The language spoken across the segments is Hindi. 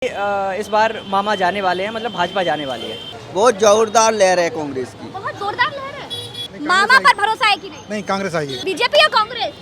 इस बार मामा जाने वाले हैं, मतलब भाजपा जाने वाली है। बहुत जोरदार लहर है कांग्रेस की। बहुत जोरदार लहर है। मामा पर भरोसा है कि नहीं? नहीं, कांग्रेस आई है। बीजेपी या कांग्रेस?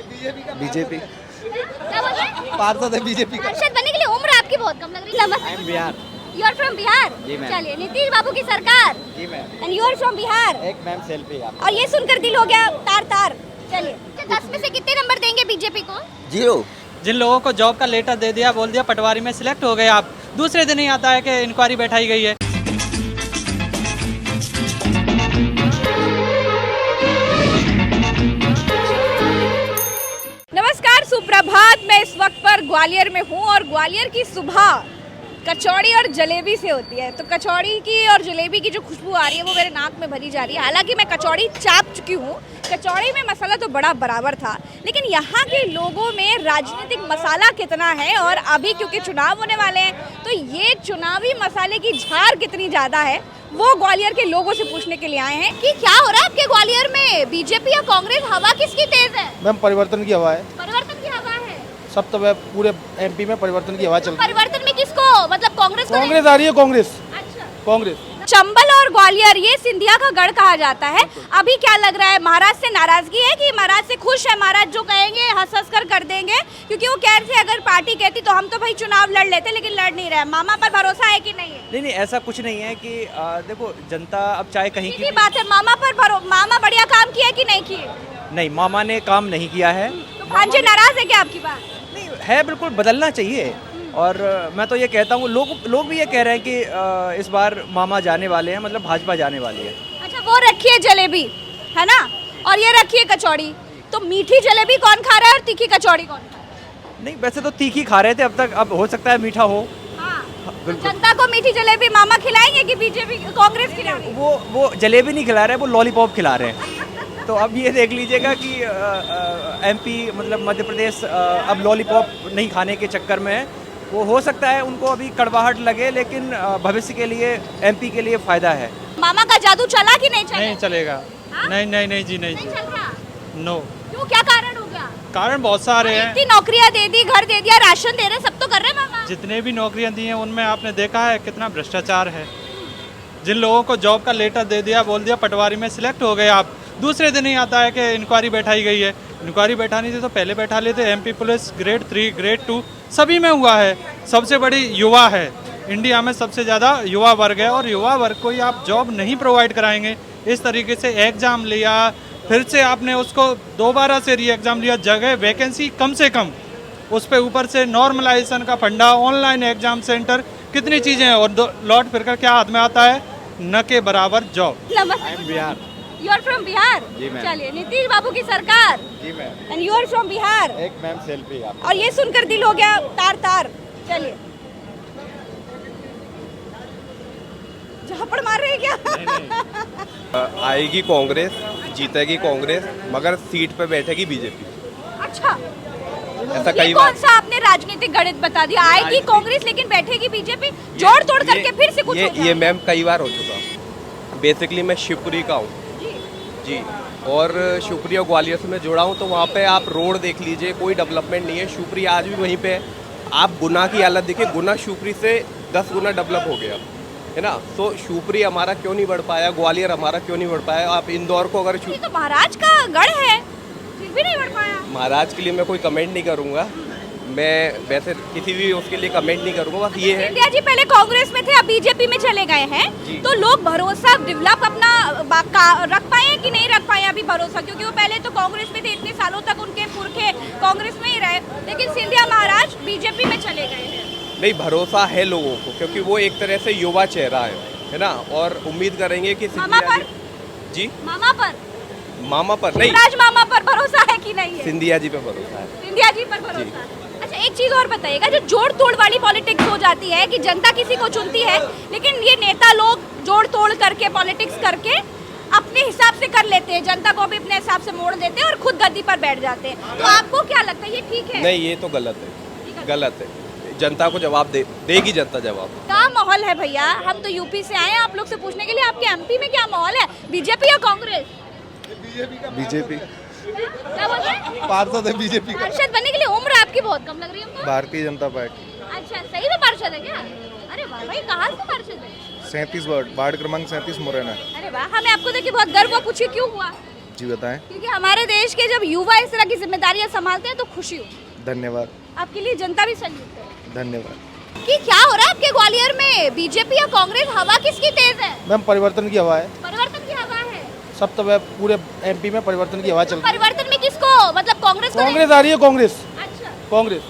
बीजेपी क्या बोल रहे हैं? पार्षद है बीजेपी का। पार्षद बनने के लिए उम्र आपकी बहुत कम लग रही है। I am Bihar. You are from Bihar? जी मैम। चलिए, नीतीश बाबू की सरकार। जी ma'am. And you are from Bihar? एक मैम सेल्फी आप। और ये सुनकर दिल हो गया तार तार। चलिए, 10 में से कितने नंबर देंगे बीजेपी को? 0। जिन लोगों को जॉब का लेटर दे दिया, बोल दिया पटवारी में सिलेक्ट हो गए आप, दूसरे दिन ही आता है कि इंक्वायरी बैठाई गई है। नमस्कार, सुप्रभात। मैं इस वक्त पर ग्वालियर में हूँ और ग्वालियर की सुबह कचौड़ी और जलेबी से होती है। तो कचौड़ी की और जलेबी की जो खुशबू आ रही है वो मेरे नाक में भरी जा रही है। हालांकि मैं कचौड़ी चाप चुकी हूँ, कचौड़ी में मसाला तो बड़ा बराबर था, लेकिन यहाँ के लोगों में राजनीतिक मसाला कितना है। और अभी क्योंकि चुनाव होने वाले हैं तो ये चुनावी मसाले की झार कितनी ज़्यादा है वो ग्वालियर के लोगों से पूछने के लिए आए हैं कि क्या हो रहा है आपके ग्वालियर में? बीजेपी या कांग्रेस? हवा किसकी तेज है? मैम, परिवर्तन की हवा है। परिवर्तन की हवा है। सब तो पूरे एमपी में परिवर्तन की हवा चल रही है। परिवर्तन में किसको, मतलब कांग्रेस को? कांग्रेस आ रही है। कांग्रेस अच्छा। कांग्रेस। चंबल और ग्वालियर ये सिंधिया का गढ़ कहा जाता है। अभी क्या लग रहा है, महाराज से नाराजगी है कि महाराज से खुश है? महाराज जो कहेंगे हंस कर देंगे, क्योंकि वो कह रहे थे अगर पार्टी कहती तो हम तो भाई चुनाव लड़ लेते, लेकिन लड़ नहीं रहे। मामा पर भरोसा है कि नहीं है? नहीं, ऐसा कुछ नहीं है कि देखो, जनता अब चाहे कहीं की सीधी बात है, मामा बढ़िया काम किया कि नहीं किए? नहीं, मामा ने काम नहीं किया है। तो भांजे नाराज है क्या आपकी बात? नहीं है, बिल्कुल बदलना चाहिए। और मैं तो ये कहता हूँ, लोग भी ये कह रहे हैं कि इस बार मामा जाने वाले हैं, मतलब भाजपा जाने वाली है। अच्छा, वो रखी है जलेबी, है ना, और ये रखी है कचौड़ी। तो मीठी जलेबी कौन खा रहा है और तीखी कचौड़ी कौन खा रहा है? नहीं, वैसे तो तीखी खा रहे थे अब तक, अब हो सकता है मीठा हो। हाँ, बिल्कुल। जनता को मीठी जलेबी मामा खिलाएंगे कि बीजेपी कांग्रेस खिलाएंगे? वो जलेबी नहीं खिला रहे, वो लॉलीपॉप खिला रहे हैं। तो अब ये देख लीजिएगा कि एमपी मतलब मध्य प्रदेश अब लॉलीपॉप नहीं खाने के चक्कर में है। वो हो सकता है उनको अभी कड़वाहट लगे, लेकिन भविष्य के लिए एमपी के लिए फायदा है। मामा का जादू चला कि नहीं चला? नहीं चलेगा। हाँ? नहीं जी, नहीं जी, चल रहा? नो। क्यों, क्या कारण हो गया? कारण बहुत सारे हैं। इतनी नौकरियां दे दी, घर दे दिया, राशन दे रहे, सब तो कर रहे हैं मामा। जितने भी नौकरियां दी हैं उनमें आपने देखा है कितना भ्रष्टाचार है। जिन लोगों को जॉब का लेटर दे दिया, बोल दिया पटवारी में सिलेक्ट हो गए आप, दूसरे दिन ही आता है कि इंक्वायरी बैठाई गई है। इंक्वायरी बैठानी थी तो पहले बैठा लेते। एमपी पुलिस ग्रेड 3 ग्रेड 2 सभी में हुआ है। सबसे बड़ी युवा है, इंडिया में सबसे ज़्यादा युवा वर्ग है, और युवा वर्ग को ही आप जॉब नहीं प्रोवाइड कराएंगे। इस तरीके से एग्ज़ाम लिया, फिर से आपने उसको दोबारा से री एग्ज़ाम लिया, जगह वैकेंसी कम से कम, उस पर ऊपर से नॉर्मलाइजेशन का फंडा, ऑनलाइन एग्ज़ाम सेंटर, कितनी चीज़ें हैं, और लौट फिर कर क्या हाथ में आता है? न के बराबर job. I am Bihar. You are from Bihar? जी मैम। चलिए, नीतीश बाबू की सरकार। जी ma'am. And you are from Bihar? एक मैम सेल्फी आप। और ये सुनकर दिल हो गया तार तार। चलिए, झापड़ मार रहे हैं क्या? आएगी कांग्रेस, जीतेगी कांग्रेस, मगर सीट पे बैठेगी बीजेपी। अच्छा, ऐसा ये कई कौन बार सा आपने राजनीतिक गणित बता दिया? आएगी कांग्रेस लेकिन बैठेगी बीजेपी, जोड़ तोड़ करके फिर से कुछ हो ये जाएगा। मैम कई बार हो चुका। बेसिकली मैं शिवपुरी का हूँ जी, और शिवपुरी और ग्वालियर से मैं जुड़ा हूँ। तो वहाँ पे आप रोड देख लीजिए, कोई डेवलपमेंट नहीं है। शिवपुरी आज भी वहीं पे है। आप गुना की हालत देखिए, गुना शिवपुरी से 10 गुना डेवलप हो गया है ना। तो शिवपुरी हमारा क्यों नहीं बढ़ पाया, ग्वालियर हमारा क्यों नहीं बढ़ पाया? आप इंदौर को अगर ये तो महाराज का गढ़ है, फिर भी नहीं बढ़ पाया। महाराज के लिए मैं कोई कमेंट नहीं करूँगा, मैं वैसे किसी भी उसके लिए कमेंट नहीं करूँगा। बस ये है, इंडिया जी पहले कांग्रेस में थे, अब बीजेपी में चले गए हैं, तो लोग भरोसा डेवलप अपना रख पाए कि नहीं रख पाए अभी भरोसा? क्योंकि वो पहले तो कांग्रेस में थे, इतने सालों तक उनके पुरखे कांग्रेस में ही रहे, लेकिन सिंधिया महाराज बीजेपी में चले गए हैं। नहीं, भरोसा है लोगों को, क्योंकि वो एक तरह से युवा चेहरा है ना। और उम्मीद करेंगे कि मामा पर? जी, मामा पर? मामा पर नहीं, राज मामा पर भरोसा है कि नहीं है? सिंधिया जी पे भरोसा है। सिंधिया जी पर भरोसा है। अच्छा, एक चीज और बताइएगा, जो जोड़ तोड़ वाली पॉलिटिक्स हो जाती है कि जनता किसी को चुनती है, लेकिन ये नेता लोग जोड़ तोड़ करके पॉलिटिक्स करके अपने हिसाब से कर लेते हैं, जनता को भी अपने हिसाब से मोड़ देते हैं और खुद गद्दी पर बैठ जाते हैं। तो आपको क्या लगता है, ये ठीक है? नहीं, ये तो गलत है, गलत है। जनता को जवाब देगी जनता जवाब। क्या माहौल है भैया? हम तो यूपी से आए हैं आप लोग से पूछने के लिए, आपके एमपी में क्या माहौल है? बीजेपी या कांग्रेस? बीजेपी क्या बोल रहे हैं? पार्षद है बीजेपी का। पार्षद बनने के लिए उम्र आपकी बहुत कम लग रही है हमको। भारतीय जनता पार्टी। अच्छा, सही में पार्षद है क्या? अरे वाह भाई, कहाँ से पार्षद है? 37 वार्ड क्रमांक 37 मुरैना। अरे वाह, हमें आपको देखिए बहुत गर्व हुआ। पूछिए क्यों हुआ? जी बताएं। क्योंकि हमारे देश के जब युवा इस तरह की जिम्मेदारियां संभालते हैं तो खुशी होती धन्यवाद है। आपके लिए जनता भी सैल्यूट है। धन्यवाद। कि क्या हो रहा है आपके ग्वालियर में? बीजेपी या कांग्रेस, हवा किसकी तेज है? मैम परिवर्तन की हवा है, परिवर्तन की हवा है। सब तब पूरे एमपी में परिवर्तन की हवा चल रही है। परिवर्तन में किसको, मतलब कांग्रेस को? कांग्रेस आ रही है, कांग्रेस अच्छा, Congress.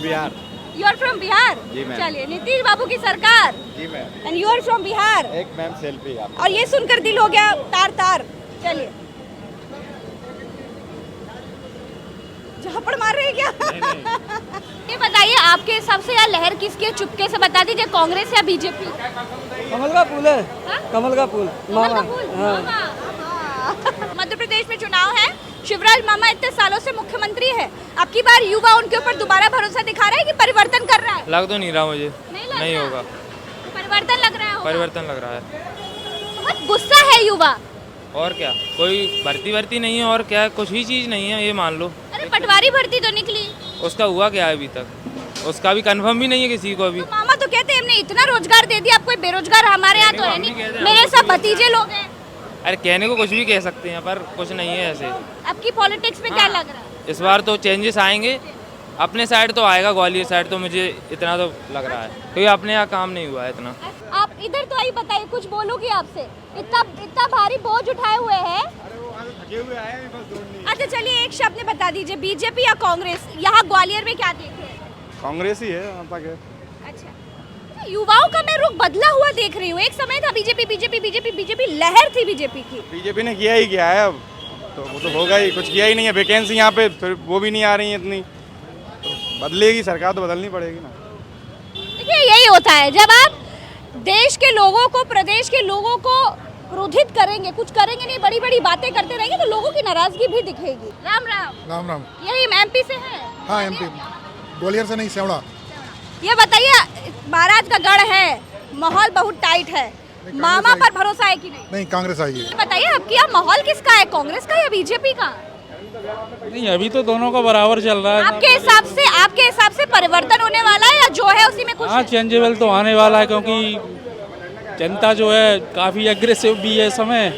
Bihar. You are from Bihar? जी मैम। चलिए, नीतीश बाबू की सरकार। जी ma'am. And you are from Bihar? एक मैम सेल्फी आप। और ये सुनकर दिल हो गया तार तार। चलिए, झापड़ मार रहे हैं क्या? ये बताइए, आपके हिसाब से यार लहर किसकी है? चुपके से बता दीजिए, कांग्रेस या बीजेपी? कमल का फूल है। हाँ? कमल का फूल। कमल का फूल? मामा। हाँ। मध्य प्रदेश में चुनाव है। शिवराज मामा इतने सालों से मुख्यमंत्री है। अब की बार युवा उनके ऊपर दोबारा भरोसा दिखा रहा है कि परिवर्तन कर रहा है? लग तो नहीं रहा मुझे, नहीं नहीं होगा। परिवर्तन लग रहा है? परिवर्तन लग रहा है। बहुत गुस्सा है युवा। और क्या, कोई भर्ती नहीं है, और क्या है, कुछ ही चीज़ नहीं है, ये मान लो। अरे पटवारी भर्ती तो निकली, उसका हुआ क्या है अभी तक? उसका भी कंफर्म भी नहीं है किसी को अभी। तो मामा तो कहते हैं हमने इतना रोजगार दे दिया, अब कोई बेरोजगार हमारे यहाँ तो है नहीं, मेरे सब भतीजे लोग हैं। अरे कहने को कुछ भी कह सकते हैं, पर कुछ नहीं है ऐसे। आपकी पॉलिटिक्स में क्या लग रहा है? इस बार तो चेंजेस आएंगे, अपने साइड तो आएगा, ग्वालियर साइड तो मुझे इतना तो लग रहा है, क्योंकि अपने यहाँ काम नहीं हुआ है इतना। आप इधर तो आई बताइए, कुछ बोलूंगी आपसे। इतना भारी बोझ उठाए हुए हैं। अच्छा चलिए, एक शब्द में बता दीजिए, बीजेपी या कांग्रेस? यहाँ ग्वालियर में क्या देख रहे हैं? कांग्रेस ही है यहाँ तक है। अच्छा, युवाओं का मैं रुख बदला हुआ देख रही हूँ। एक समय था बीजेपी बीजेपी बीजेपी बीजेपी, लहर थी बीजेपी की। बीजेपी ने किया ही क्या है, अब तो वो तो होगा ही, कुछ किया ही नहीं है। वैकेंसी यहाँ पे फिर वो भी नहीं आ रही है इतनी, तो बदलेगी सरकार तो बदलनी पड़ेगी ना। देखिए, यही होता है जब आप देश के लोगों को, प्रदेश के लोगों को क्रोधित करेंगे, कुछ करेंगे नहीं, बड़ी बड़ी बातें करते रहेंगे, तो लोगों की नाराजगी भी दिखेगी। राम राम। राम राम। यही एमपी से है? हाँ एमपी, ग्वालियर से नहीं, सेवड़ा। ये बताइए, महाराज का गढ़ है, माहौल बहुत टाइट है, मामा पर भरोसा है कि नहीं? नहीं, कांग्रेस आई है। बताइए, आपके यहाँ माहौल किसका है, कांग्रेस का या बीजेपी का? नहीं, अभी तो दोनों का बराबर चल रहा है। आपके हिसाब से परिवर्तन होने वाला है या जो है उसी में कुछ? हाँ, चेंजेबल तो आने वाला है, क्योंकि जनता जो है काफ़ी एग्रेसिव भी है इस समय,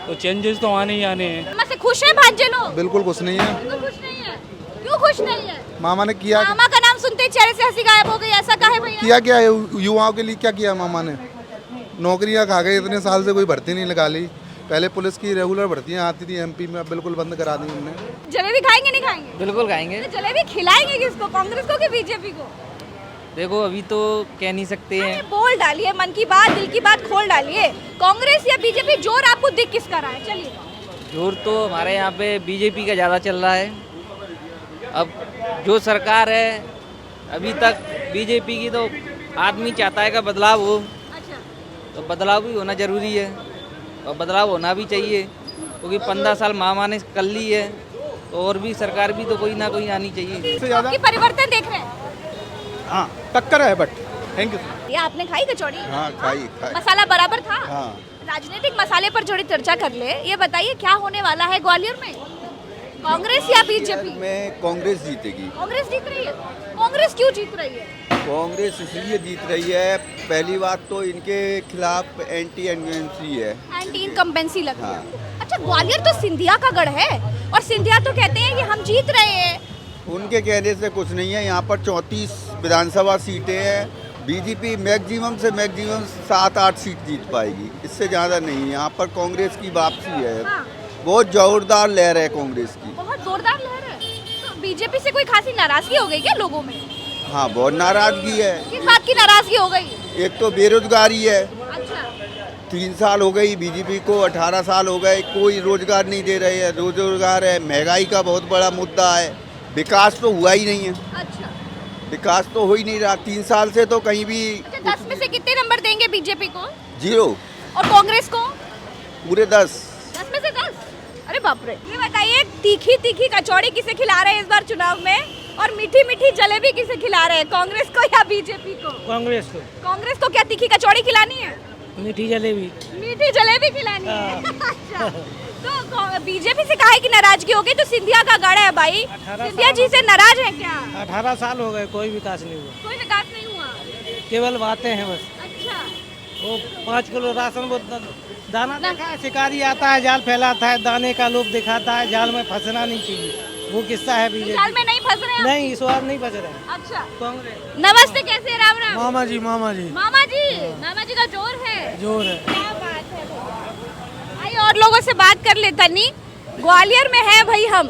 तो चेंजेस तो आने ही आने हैं। मामा से खुश है भांजे लोग? बिल्कुल कुछ नहीं है। बिल्कुल खुश नहीं है। क्यों खुश नहीं है? मामा ने किया मामा का नाम सुनते ही चेहरे से हंसी गायब हो गई, ऐसा काहे भैया? किया क्या है युवाओं के लिए, क्या किया मामा ने? नौकरियां खा गए, इतने साल से कोई भर्ती नहीं लगा ली। पहले पुलिस की रेगुलर भर्तियां आती थी एमपी में, अब बिल्कुल बंद करा दी हमने। जलेबी खाएंगे नहीं खाएंगे? बिल्कुल खाएंगे। तो जलेबी खिलाएंगे किसको, कांग्रेस को कि बीजेपी को? देखो अभी तो कह नहीं सकते अरे बोल डालिए, मन की बात, दिल की बात खोल डालिए। कांग्रेस या बीजेपी, जोर आपको दिख किसका रहा है? चलिए। जोर तो हमारे यहाँ पे बीजेपी का ज़्यादा चल रहा है। अब जो सरकार है अभी तक बीजेपी की, तो आदमी चाहता है कि बदलाव हो, अच्छा, तो बदलाव भी होना ज़रूरी है और बदलाव होना भी चाहिए, क्योंकि 15 साल मामा ने कर ली है, तो और भी सरकार भी तो कोई ना कोई आनी चाहिए। आपकी परिवर्तन देख रहे हैं? हाँ टक्कर है, बट थैंक यू। ये आपने खाई कचौड़ी? हाँ खाई। मसाला बराबर था? हाँ। राजनीतिक मसाले पर थोड़ी चर्चा कर ले। ये बताइए, क्या होने वाला है ग्वालियर में, कांग्रेस या बीजेपी? में कांग्रेस जीतेगी। कांग्रेस जीत रही है? कांग्रेस क्यों जीत रही है? कांग्रेस इसलिए जीत रही है, पहली बात तो इनके खिलाफ एंटी इनकम्बेंसी है। एंटी इनकम्बेंसी लग रही है। हाँ। अच्छा, ग्वालियर तो सिंधिया का गढ़ है और सिंधिया तो कहते हैं कि हम जीत रहे हैं। उनके कहने से कुछ नहीं है, यहाँ पर 34 विधानसभा सीटें हैं। बीजेपी मैक्सिमम से मैक्सिमम 7-8 सीट जीत पाएगी, इससे ज़्यादा नहीं। यहाँ पर कांग्रेस की वापसी है। हाँ। बहुत जोरदार लहर है कांग्रेस की। बहुत जोरदार लहर है। तो बीजेपी से कोई खासी नाराजगी हो गई क्या लोगों में? हाँ, बहुत नाराजगी है। किस बात की नाराजगी हो गई? एक तो बेरोजगारी है। अच्छा, 3 साल हो गई बीजेपी को, 18 साल हो गए, कोई रोजगार नहीं दे रहे हैं। रोजगार है, महंगाई का बहुत बड़ा मुद्दा है, विकास तो हुआ ही नहीं है। अच्छा, विकास तो हो ही नहीं रहा 3 साल से, तो कहीं भी। अच्छा, 10 में से कितने नंबर देंगे बीजेपी को? 0। और कांग्रेस को? पूरे 10। 10 में से 10? अरे बाप रे। ये बताइए, तीखी तीखी कचौड़ी किसे खिला रहे हैं इस बार चुनाव में, और मीठी मीठी जलेबी किसे खिला रहे हैं, कांग्रेस को या बीजेपी को? कांग्रेस को। कांग्रेस को क्या तीखी कचौड़ी खिलानी है? मीठी जलेबी। मीठी जलेबी खिलानी है। अच्छा, तो बीजेपी से काहे की नाराजगी हो गई? तो सिंधिया का गढ़ है भाई, सिंधिया जी से नाराज है क्या? 18 साल हो गए, कोई विकास नहीं हुआ, कोई विकास नहीं हुआ। केवल बातें हैं बस। अच्छा, वो 5 किलो राशन वो दाना देखा है, शिकारी आता है, जाल फैलाता है, दाने का लोभ दिखाता है, जाल में फंसना नहीं चाहिए। वो किस्सा है बीजेपी। जाल में नहीं फंस रहे हैं? नहीं, इस बार नहीं फंस रहे। अच्छा, कांग्रेस। नमस्ते, कैसे हैं? राम राम। मामा जी, मामा जी, मामा जी का जोर है। जोर है। क्या बात है। आइए और लोगों से बात कर ले। तनी ग्वालियर में है भाई हम,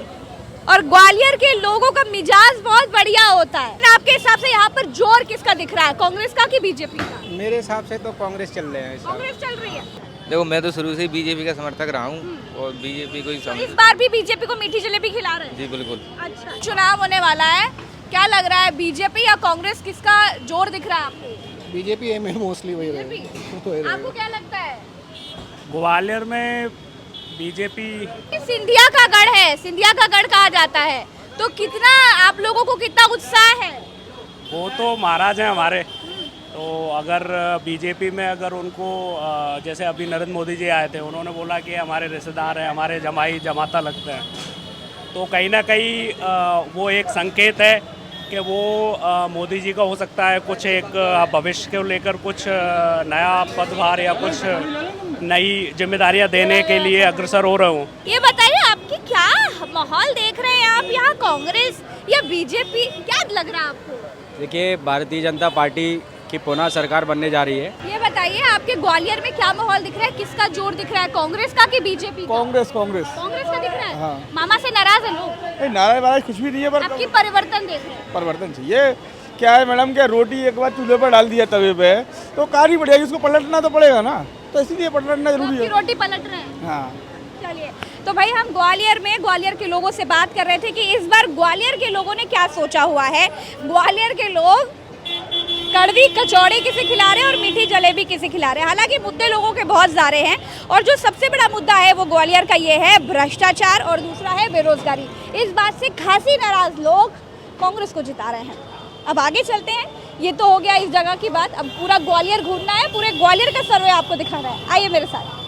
और ग्वालियर के लोगों का मिजाज बहुत बढ़िया होता है। आपके हिसाब से यहाँ पर जोर किसका दिख रहा है, कांग्रेस का कि बीजेपी का? मेरे हिसाब से तो कांग्रेस चल रहे हैं। कांग्रेस चल रही है। देखो मैं तो शुरू से ही बीजेपी का समर्थक रहा हूँ और बीजेपी को ही तो इस बार भी बीजेपी को मीठी जलेबी खिला रहे हैं? जी बिल्कुल। अच्छा, चुनाव होने वाला है, क्या लग रहा है बीजेपी या कांग्रेस, किसका जोर दिख रहा है आपको? बीजेपी मोस्टली वही बीजेपी। आपको क्या लगता है? ग्वालियर में बीजेपी सिंधिया का गढ़ है, सिंधिया का गढ़ कहा जाता है, तो कितना आप लोगों को कितना उत्साह है? वो तो महाराज हैं हमारे, तो अगर बीजेपी में अगर उनको जैसे अभी नरेंद्र मोदी जी आए थे, उन्होंने बोला कि हमारे रिश्तेदार हैं, हमारे जमाई जमाता लगते हैं, तो कहीं ना कहीं वो एक संकेत है कि वो मोदी जी का हो सकता है कुछ एक भविष्य को लेकर कुछ नया पदभार या कुछ नई जिम्मेदारियां देने के लिए अग्रसर हो रहे हूँ। ये बताइए आपकी क्या माहौल देख रहे हैं आप यहाँ, कांग्रेस या बीजेपी, क्या लग रहा है आपको? देखिए, भारतीय जनता पार्टी की पुनः सरकार बनने जा रही है। ये बताइए आपके ग्वालियर में क्या माहौल दिख रहा है, किसका जोर दिख रहा है, कांग्रेस का कि बीजेपी का? कांग्रेस कांग्रेस का दिख रहा है। हाँ। मामा से नाराज है लोग? नाराज कुछ भी नहीं है, पर आपकी परिवर्तन देख रहे हैं? परिवर्तन चाहिए। क्या है मैडम, क्या रोटी एक बार चूल्हे पर डाल दिया तवे पे तो कारी बढ़ जाएगी, उसको पलटना तो पड़ेगा ना, तो इसीलिए पलटना जरूरी है। रोटी पलट रहे हैं। हाँ, चलिए, तो भाई हम ग्वालियर में ग्वालियर के लोगों से बात कर रहे थे कि इस बार ग्वालियर के लोगों ने क्या सोचा हुआ है। ग्वालियर के लोग कड़वी कचौड़ी किसे खिला रहे हैं और मीठी जलेबी किसे खिला रहे हैं। हालांकि मुद्दे लोगों के बहुत सारे हैं, और जो सबसे बड़ा मुद्दा है वो ग्वालियर का ये है भ्रष्टाचार, और दूसरा है बेरोजगारी। इस बात से खासी नाराज लोग कांग्रेस को जिता रहे हैं। अब आगे चलते हैं, ये तो हो गया इस जगह की बात, अब पूरा ग्वालियर घूमना है, पूरे ग्वालियर का सर्वे आपको दिखाना है। आइए मेरे साथ।